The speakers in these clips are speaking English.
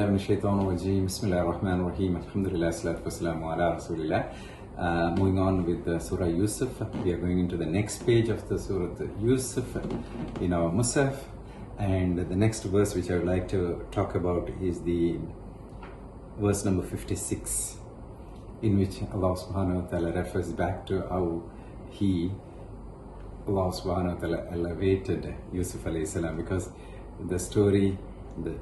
من الشيطان الرجيم بسم الله الرحمن الرحيم الحمد لله والصلاة والسلام على رسول الله. Moving on with the Surah Yusuf, we are going into the next page of the Surah Yusuf in our Musaf, and the next verse which I would like to talk about is the verse number 56, in which Allah subhanahu wa ta'ala refers back to how Allah subhanahu wa ta'ala elevated Yusuf alayhi salam, because the story the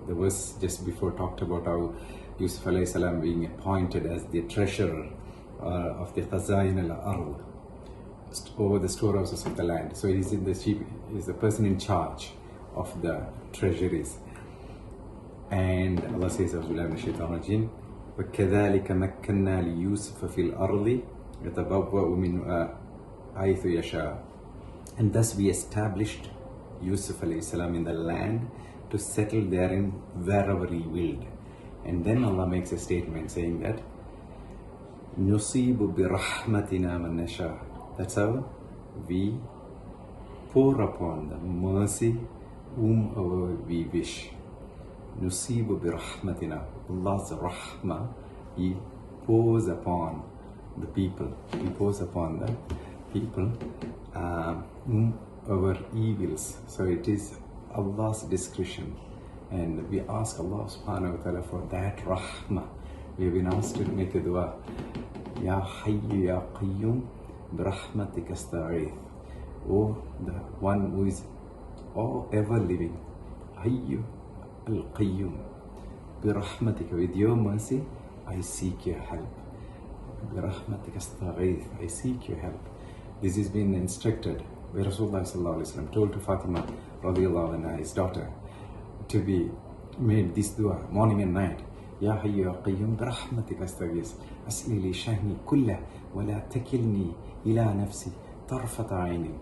verse just before talked about how Yusuf alayhi salam being appointed as the treasurer of the Khazain al-Ard, over the storehouses of the land. So he's the person in charge of the treasuries. And Allah says, وَكَذَلِكَ مَكَّنَّا لِيُوسُفَ فِي الْأَرْضِ يَتَبَوَّأُ مِنْ حَيْثُ يَشَاءُ. And thus we established Yusuf alayhi salam in the land to settle therein wherever he willed. And then Allah makes a statement saying that نُصِيبُ بِرَحْمَتِنَا مَنْ نَشَاءُ. That's how we pour upon the mercy whomever we wish. نُصِيبُ بِرَحْمَتِنَا. Allah's rahmah, He pours upon the people. He pours upon the people whomever He wills. So it is Allah's discretion, and we ask Allah subhanahu wa ta'ala for that rahmah. We have been asked to make a dua, Ya Hayyu Ya Qayyum bi rahmatika asta'idh. Oh, the one who is ever living, Hayyu al-Qayyum bi rahmatika, with your mercy I seek your help. Bi rahmatika asta'idh, I seek your help. This has been instructed by Rasulullah sallallahu alaihi wasallam, told to Fatima radiallahu anha, his daughter, to be made this dua morning and night. Ya Hayyu Ya Qayyum bi rahmatika astaghith asli li shahni kullah wa la takilni ila nafsi tarfata ayni.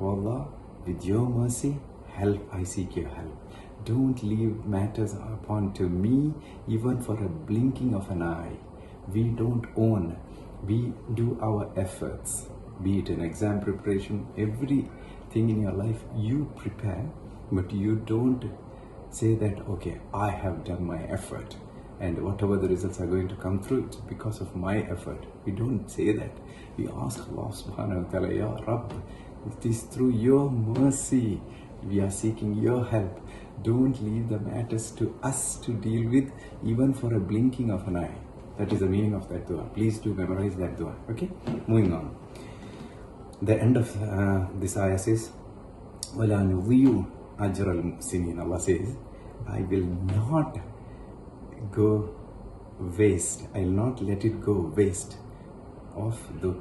O Allah, with your mercy, help, I seek your help. Don't leave matters upon to me even for a blinking of an eye. We don't own, we do our efforts, be it an exam preparation, everything in your life you prepare, but you don't say that, okay, I have done my effort and whatever the results are going to come through, it's because of my effort. We don't say that. We ask Allah subhanahu wa ta'ala, Ya Rabb, it is through your mercy we are seeking your help. Don't leave the matters to us to deal with even for a blinking of an eye. That is the meaning of that dua. Please do memorize that dua. Okay, moving on. The end of this ayah says, وَلَا نُضِيُّ أَجْرَ الْمُحْسِنِينَ. Allah says, I will not go waste, I will not let it go waste of the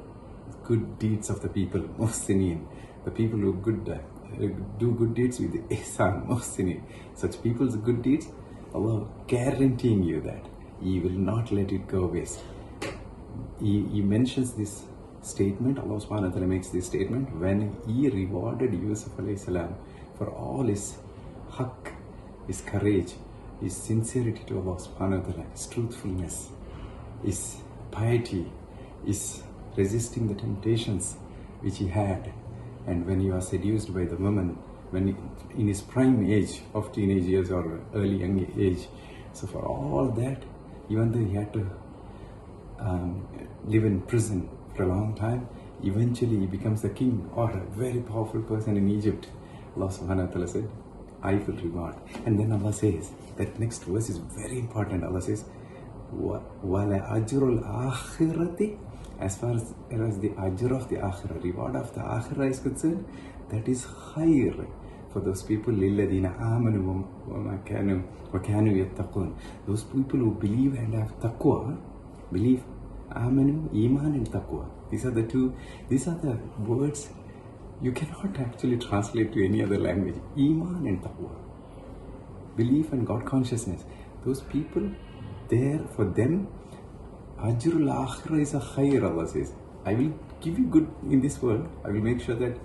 good deeds of the people, muhsinin, the people who do good deeds with ihsan, muhsinin. Such people's good deeds, Allah guaranteeing you that He will not let it go waste. He mentions this statement, Allah subhanahu wa ta'ala makes this statement when He rewarded Yusuf alayhi salam for all his haqq, his courage, his sincerity to Allah subhanahu wa ta'ala, his truthfulness, his piety, his resisting the temptations which he had, and when he was seduced by the woman, when in his prime age of teenage years or early young age. So for all that, even though he had to live in prison for a long time, eventually he becomes the king or a very powerful person in Egypt. Allah subhanahu wa ta'ala said, I will reward. And then Allah says, that next verse is very important. Allah says, وَلَا أَجْرُ الْآخِرَةِ. As far as the ajr of the akhirah, reward of the akhirah is concerned, that is khair for those people, لِلَّذِينَ آمَنُوا وَكَانُوا يَتَّقُونَ. Those people who believe and have taqwa, believe, amanu, iman and taqwa. These are the words you cannot actually translate to any other language. Iman and taqwa, belief and God consciousness. Those people, there for them, Ajrul Akhirah is a khair. Allah says, I will give you good in this world. I will make sure that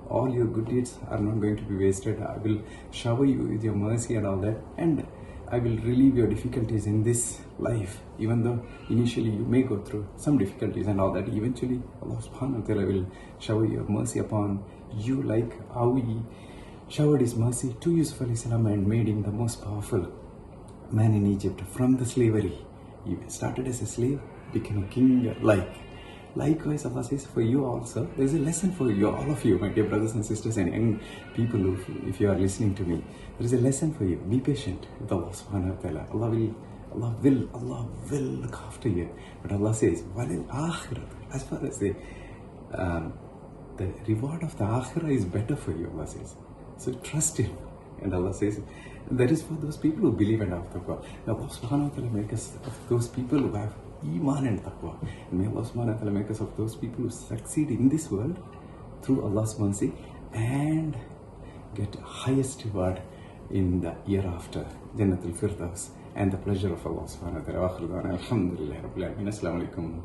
all your good deeds are not going to be wasted. I will shower you with your mercy and all that, and I will relieve your difficulties in this life. Even though initially you may go through some difficulties and all that, eventually Allah subhanahu wa ta'ala will shower your mercy upon you, like how He showered His mercy to Yusuf alayhi salam and made him the most powerful man in Egypt from the slavery. He started as a slave, became a king. Likewise, Allah says, for you also, there is a lesson for you, all of you, my dear brothers and sisters and young people, if you are listening to me. There is a lesson for you. Be patient with Allah subhanahu wa ta'ala. Allah will look after you. But Allah says, walil akhirat, as far as the reward of the akhirah is better for you, Allah says. So trust Him. And Allah says, that is for those people who believe and have taqwa. May Allah subhanahu wa ta'ala make us of those people who have EEMAAN and taqwa. And may Allah subhanahu wa ta'ala make us of those people who succeed in this world through Allah's mercy and get highest reward in the hereafter, Jannatul Firdaus, and the pleasure of Allah subhanahu wa ta'ala. Alhamdulillah Rabbil Alameen. Assalamu alaikum.